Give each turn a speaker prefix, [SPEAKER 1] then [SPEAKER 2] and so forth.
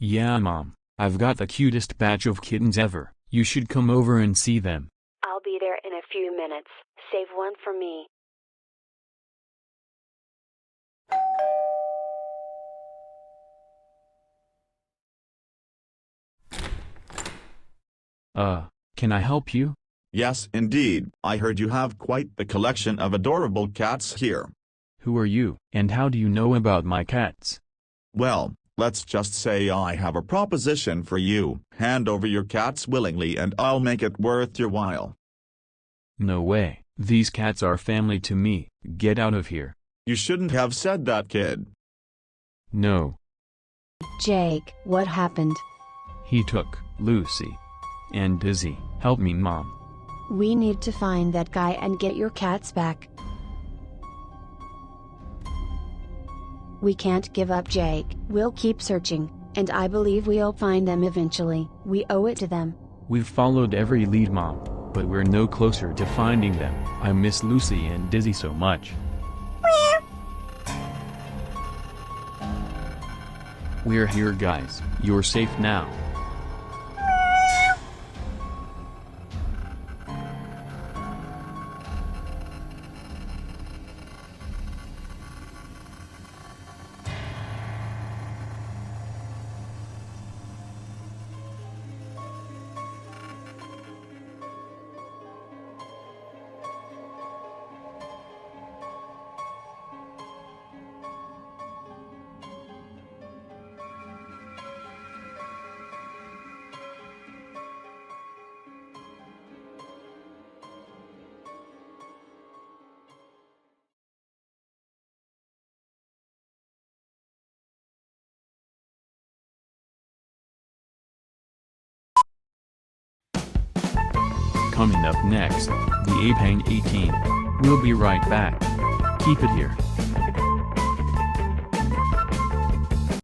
[SPEAKER 1] Yeah, Mom, I've got the cutest batch of kittens ever. You should come over and see them.
[SPEAKER 2] I'll be there in a few minutes. Save one for me.
[SPEAKER 1] Can I help you?
[SPEAKER 3] Yes, indeed. I heard you have quite the collection of adorable cats here.
[SPEAKER 1] Who are you, and how do you know about my cats?
[SPEAKER 3] Well, let's just say I have a proposition for you. Hand over your cats willingly and I'll make it worth your while.
[SPEAKER 1] No way. These cats are family to me. Get out of here.
[SPEAKER 3] You shouldn't have said that, kid.
[SPEAKER 1] No.
[SPEAKER 2] Jake, what happened?
[SPEAKER 1] He took Lucy and Dizzy. Help me, Mom.
[SPEAKER 2] We need to find that guy and get your cats back. We can't give up, Jake. We'll keep searching, and I believe we'll find them eventually. We owe it to them.
[SPEAKER 1] We've followed every lead, Mom, but we're no closer to finding them. I miss Lucy and Dizzy so much. We're here, guys. You're safe now. Coming up next, the Apang 18. We'll be right back. Keep it here.